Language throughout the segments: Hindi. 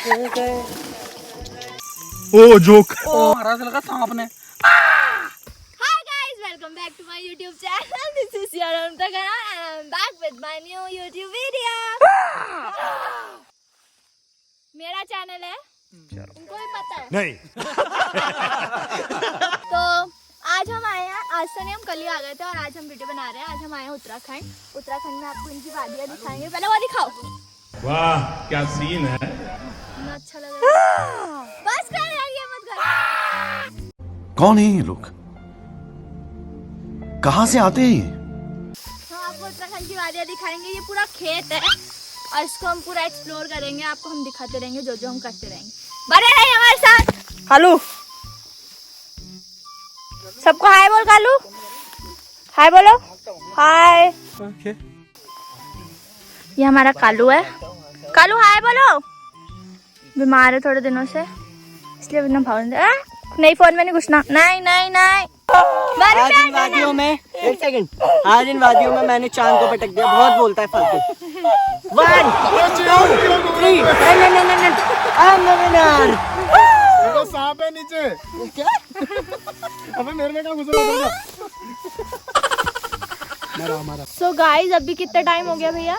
ओ जोक। महाराज लगा सांप ने। Hi guys, welcome back to my YouTube channel. This is your Amtaka and I'm back with my new YouTube video. मेरा चैनल है, उनको भी पता है। नहीं। तो आज हम आए हैं, आज से नहीं हम कल ही आ गए थे और आज हम वीडियो बना रहे हैं। आज हम आए हैं उत्तराखंड में आपको इनकी वादियाँ दिखाएंगे। पहले वो दिखाओ। वाह क्या सीन है। कितना अच्छा लग रहा है। बस कर यार, ये मत कर। कौन है ये लोग, कहाँ से आते हैं ये? हम आपको उत्तराखंड की वादियाँ दिखाएंगे। ये पूरा खेत है और इसको हम पूरा एक्सप्लोर करेंगे। आपको हम दिखाते रहेंगे जो जो हम करते रहेंगे। बने रहिए हमारे साथ। कालू, सबको हाय बोल। कालू हाय बोलो। हाय। ये हमारा कालू है। कालू हाय बोलो। बीमार है थोड़े दिनों से, इसलिए बिना फोन नहीं, फोन में नहीं घुसना। नहीं नहीं नहीं। आज इन वादियों में एक सेकंड, आज इन वादियों में मैंने चांद को पटक दिया। बहुत बोलता है फालतू। 1 2 3 नहीं देखो सांप है नीचे। क्या? अबे मेरे में कहाँ घुसा? सो गाइस, अभी कितना टाइम हो गया भैया?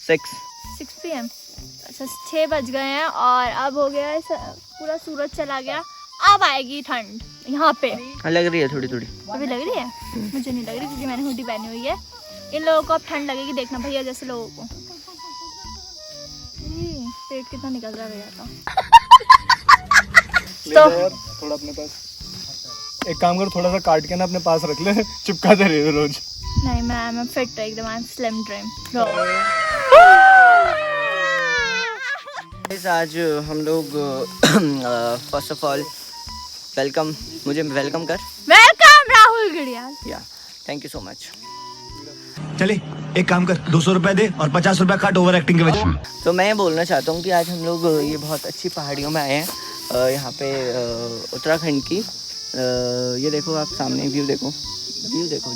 6 PM। अच्छा 6 बज गए हैं और अब हो गया है पूरा सूरज चला गया। अब आएगी ठंड यहाँ पे। लग रही है थोड़ी थोड़ी। अभी लग रही है? मुझे नहीं लग रही क्योंकि मैंने हुडी पहनी हुई है। इन लोगों को अब ठंड लगेगी, देखना भैया जैसे लोगों को। पेट कितना निकल रहा है भैया का। तो थोड़ा अपने पास एक काम कर, थोड़ा सा काट के ना अपने पास रख ले, चिपकाते रहे रोज। नहीं, मैं फिट है एकदम। I am slim trim. आज हम लोग फर्स्ट ऑफ ऑल वेलकम, मुझे वेलकम कर। वेलकम राहुल गढ़ियाल। या थैंक यू सो मच। चले एक काम कर, 200 रुपए दे और 50 रुपए काट ओवर एक्टिंग के वजह। तो मैं ये बोलना चाहता हूँ कि आज हम लोग ये बहुत अच्छी पहाड़ियों में आए हैं, यहाँ पे उत्तराखंड की। ये देखो आप सामने व्यू देखो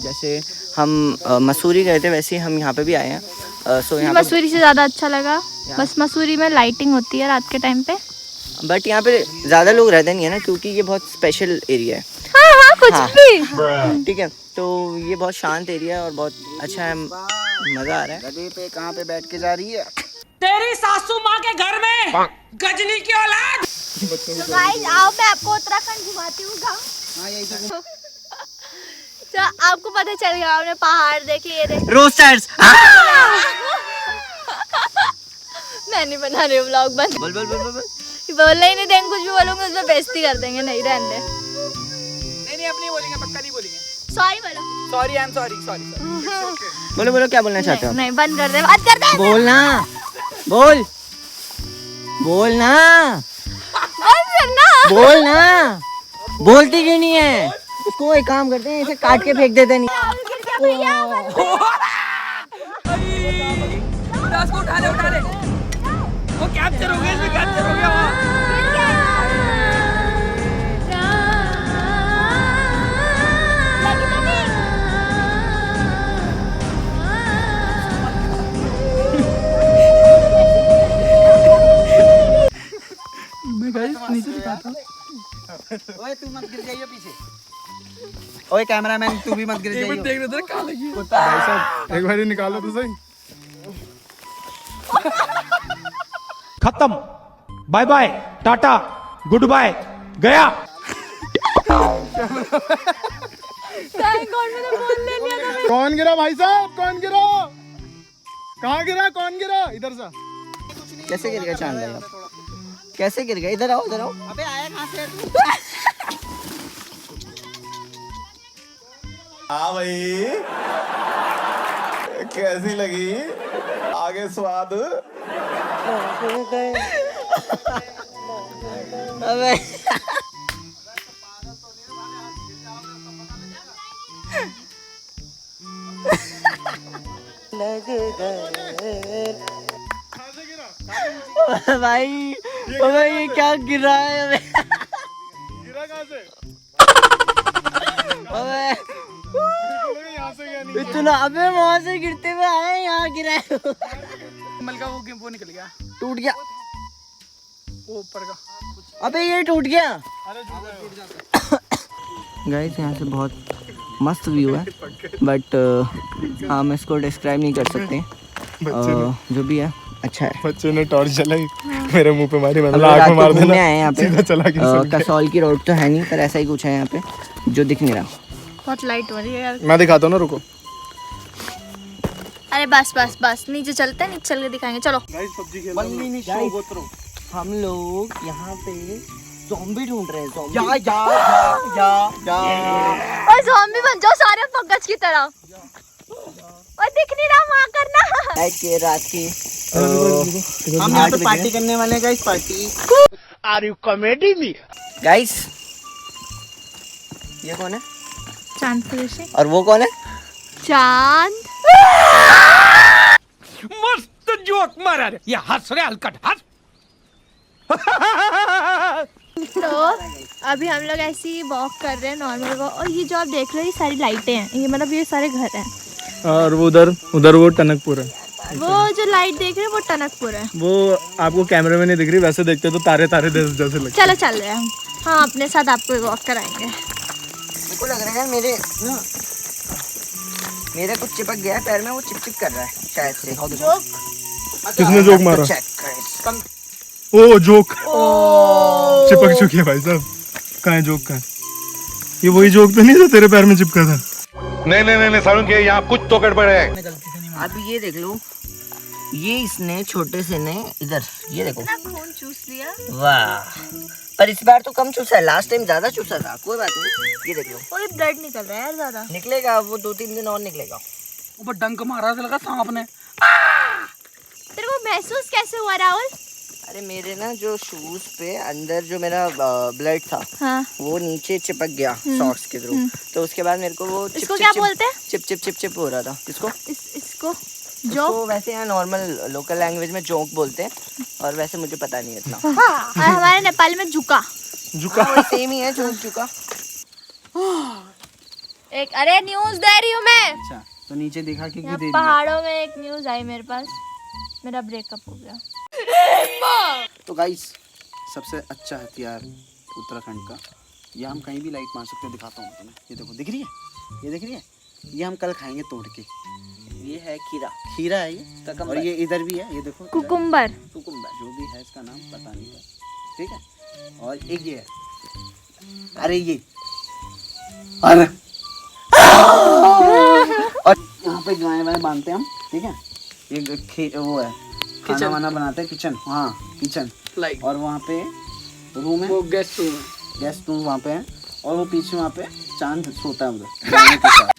जैसे हम मसूरी गए थे वैसे ही हम यहाँ पे भी आए हैं। सो यहाँ मसूरी से ज़्यादा अच्छा लगा। बस मसूरी में लाइटिंग होती है रात के टाइम पे, बट यहाँ पे ज़्यादा लोग रहते नहीं है ना, क्योंकि ये बहुत स्पेशल एरिया है। हाँ, कुछ भी ठीक है, तो ये बहुत शांत एरिया है और बहुत अच्छा है, मज़ा आ रहा है। गधे पे कहाँ पे बैठ के जा रही है तेरी सासू माँ के घर में गजनी की औलाद। तो गाइस आओ, मैं आपको उत्तराखंड घुमाती हूँ। गाँव तो आपको पता चल गया, आपने पहाड़ देख लिए। रोस्टर्स। मैं नहीं बना रही हूँ व्लॉग। बंद बोल बोलना ही नहीं देंगे। कुछ भी बोलूंगा उसमें बेइज्जती कर देंगे। नहीं रहने। नहीं अब नहीं बोलेंगे, पक्का नहीं बोलेंगे। सॉरी बोलो। Sorry, I am sorry. बोलो क्या बोलना चाहते हो? नहीं, बंद कर दे, बात कर दे। बोलना, बोलना, बंद करना। बोलना। बोलती क्यों नहीं है? इसको एक काम करते हैं, इसे काट के फेंक देते नहीं। दास को उठा ले। वो कैप्चर हो गया, इसमें कैप्चर हो गया वहाँ। ओए तू मत गिर जाइए पीछे। ओए कैमरामैन तू भी मत गिर जाइए। देख रहे थे कहाँ लगी। भाई साहब एक बार ही निकालो तो सही। खत्म, bye bye, tata, good bye, गया। कौन गिरा भाई साहब, कौन गिरा? कहाँ गिरा, कौन गिरा? इधर से। कैसे गिर गया चांद भाई? कैसे गिर गया? इधर आओ। अबे आया कहाँ से तू? हाँ भाई, कैसी लगी? आगे स्वाद। अबे भाई, अबे ये क्या गिर रहा है? गिरा कहाँ से? अबे यहाँ से गया नहीं। इतना, अबे वहाँ से गिरते हुए आए, यहाँ गिरा है। कमल का वो निकल गया, टूट गया। वो ऊपर का। अबे ये टूट गया। अरे टूट जाता। गाइस यहाँ से बहुत मस्त व्यू है, बट हम इसको डिस्क्राइब नहीं कर सकते। जो भी है अच्छा है। बच्चे ने टॉर्च जलाई, मेरे मुंह पे मारी, मैंने हम लोग आँख रात में को मार घूमने देना, आए हैं यहाँ सीधा चला पे। गया। कसौल की रोड तो है नहीं, पर ऐसा ही कुछ है यहाँ पे जो दिख नहीं रहा। बहुत लाइट हो रही है यार। मैं दिखाता हूँ ना, रुको। अरे बस बस बस, नीचे चलते हैं, नीचे चल के दिखाएंगे, चलो। हम लोग यहाँ पे ज़ॉम्बी ढूंढ रहे हैं। ज़ॉम्बी। और ज़ॉम्बी बन जाओ सारे पंकज की तरह। और दिख नहीं रहा, वहाँ करना। नाइट के रात की हम यहाँ पे पार्टी करने वाले हैं guys, party. Are you comedy me? Guys ये कौन है? चांद फिनिशिंग। और वो कौन है? चांद। मस्त जोक मारा रे, ये हंस रे हलकट हंस। तो अभी हम लोग ऐसे ही वॉक कर रहे हैं, नॉर्मल वॉक। और ये जो आप देख रहे हो, ये सारी लाइटें हैं, ये मतलब ये सारे घर हैं। और वो उधर वो टनकपुर है। वो जो लाइट देख रहे हैं वो टनकपुर है। वो आपको कैमरे में नहीं दिख रही, वैसे देखते तो तारे तारे जैसे लगते। चलो चल रहे हैं हम। हाँ, अपने साथ आपको वॉक कराएंगे। मेरे को लग रहा है मेरे कुछ चिपक गया है पैर में, वो चिप कर रहा है शायद से। किसने जोक मारा? चेक कर। ओ जोक चिपक चुकी है भाई साहब। कहाँ है जोक? कहाँ है? ये वही जोक तो नहीं था तेरे पैर में चिपका था? नहीं सारुण के यहाँ कुछ तो गड़बड़ है। आप ये देख लो, ये इसने छोटे से ने इधर ये देखो खून चूस लिया। वाह, पर इस बार तो कम चूसा है, लास्ट टाइम ज्यादा चूसा था। कोई बात नहीं, ये देख लो। कोई ब्लड निकल रहा है यार ज्यादा। निकलेगा वो, 2-3 दिन और निकलेगा। ऊपर डंक मारा था, लगा सांप ने। तेरे को महसूस कैसे हुआ राहुल? अरे मेरे ना जो शूज पे अंदर जो मेरा ब्लड था, हाँ। वो नीचे चिपक गया सॉक्स के थ्रू। तो उसके बाद मेरे को वो इसको क्या बोलते हैं? चिप हो रहा था। किसको? इसको जो वैसे यहाँ नॉर्मल लोकल लैंग्वेज में जोक बोलते हैं, और वैसे मुझे पता नहीं इतना। और हमारे नेपाल में जुका। सेम ही है, जुका। एक अरे न्यूज दे रही हूँ मैं। अच्छा, तो नीचे देखा कि यहाँ दे दिया। पहाड़ों में एक न्यूज आई मेरे पास, मेरा ब्रेकअप हो गया। तो गाइस, सबसे अच्छा हथियार उत्तराखंड का, ये हम कहीं भी लाइट मार सकते हैं। दिखाता हूँ तुम्हें, ये देखो, दिख रही है? ये दिख रही है? ये हम कल खाएंगे तोड़ के। ये है खीरा है ये, और ये इधर भी है, ये देखो। कुकुम्बर। जो भी है इसका नाम पता नहीं था, ठीक है। और एक ये है, अरे ये, अरे और यहाँ पे गाय वाय बांधते हैं हम, ठीक है। ये वो है, खाना वाना बनाते हैं, किचन। हाँ, किचन लाइक। और वहाँ पे रूम है, वो गेस्ट रूम वहाँ पे है। और वो पीछे वहाँ पे चांद सोता है उधर।